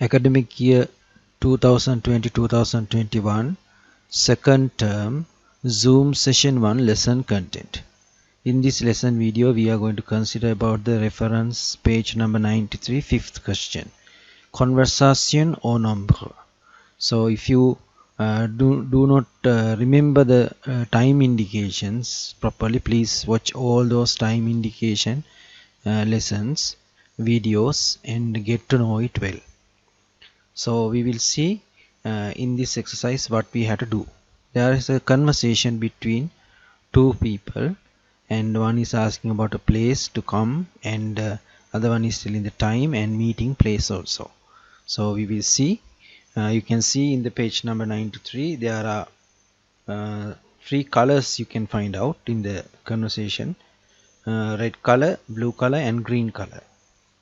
Academic year 2020-2021, second term, Zoom session 1 lesson content. In this lesson video, we are going to consider about the reference page number 93, fifth question. Conversation au nombre. So if you do not remember the time indications properly, please watch all those time indication lessons, videos, and get to know it well. So we will see in this exercise what we have to do. There is a conversation between two people, and one is asking about a place to come, and other one is telling the time and meeting place also. So we will see. You can see in the page number 93 there are three colors you can find out in the conversation: red color, blue color, and green color.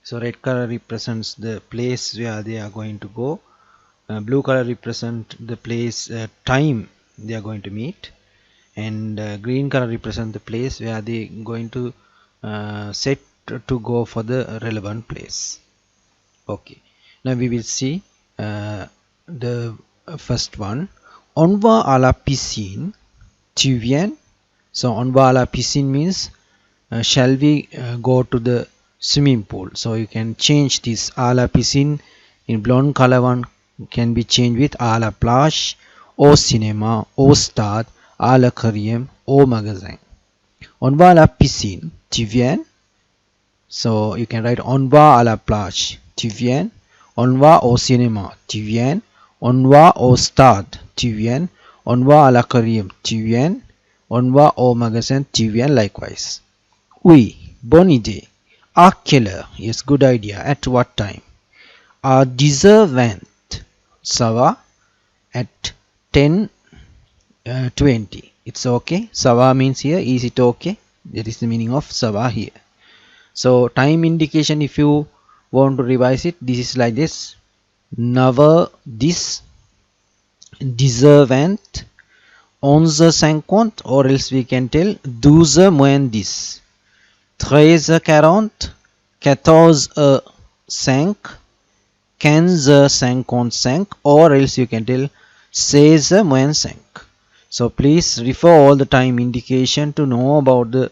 So red color represents the place where they are going to go. Blue color represent the place, time they are going to meet, and green color represent the place where they going to set to go for the relevant place. Okay, now we will see the first one. On va à la piscine, tu viens? So on va à la piscine means shall we go to the swimming pool? So you can change this à la piscine in blonde color one can be changed with à la plage, au cinéma, au stade, à l'aquarium, au magasin. On va à la piscine, tu viens? So you can write on va à la plage, tu viens? On va au cinéma, tu viens? On va au stade, tu viens? On va à l'aquarium, tu viens? On va au magasin, tu viens? Likewise. Oui, bonne idée. À quelle heure? Yes, good idea. At what time? À 10h20. Ça va? At 10:20. It's okay. Ça va means here, is it okay? That is the meaning of ça va here. So time indication, if you want to revise it, this is like this: 9h10, 10h20, 11h50, or else we can tell 12h moins 10, 13h40, 14h05, 15h55, or else you can tell 16h moins 5. So please refer all the time indication to know about the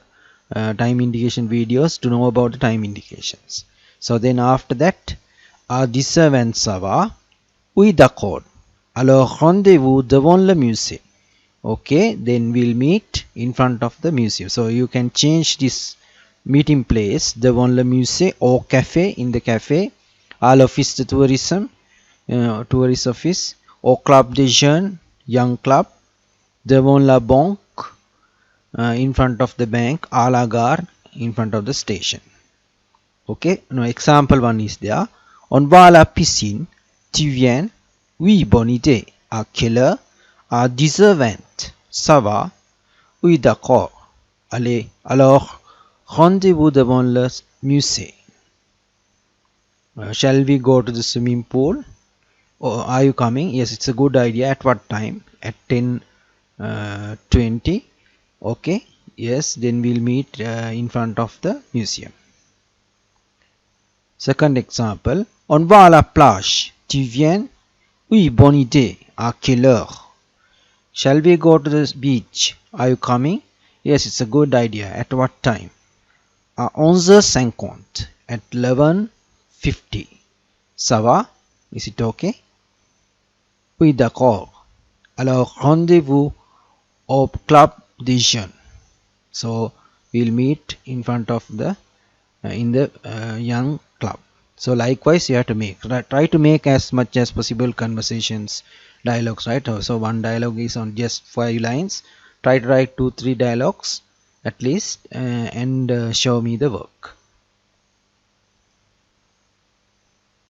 time indication videos, to know about the time indications. So then after that, à 10h20 ça va? Oui, d'accord. Alors rendez-vous devant le musée. Okay, then we'll meet in front of the museum. So you can change this meeting place devant le musée, au café, in the cafe, à l'office de tourism, tourist office, au club des jeunes, young club, devant la banque, in front of the bank, à la gare, in front of the station. Okay, now example one is there. On va à la piscine, tu viens? Oui, bonne idée. À quelle heure? À 10h20. Ça va? Oui, d'accord. Allez, alors, rendez-vous devant le musée. Shall we go to the swimming pool? Or are you coming? Yes, it's a good idea. At what time? At 10:20. Okay, yes, then we'll meet in front of the museum. Second example. On va à la plage. Tu viens? Oui, bonne idée. À quelle heure? Shall we go to the beach? Are you coming? Yes, it's a good idea. At what time? À 11h50. At 11:50. Ça va? Is it okay? Oui, d'accord. Alors, rendez-vous au club des jeunes. So we'll meet in front of the in the young club. So likewise you have to make, try to make as much as possible conversations, dialogues, right? So one dialogue is on just 5 lines. Try to write 2-3 dialogues at least, and show me the work.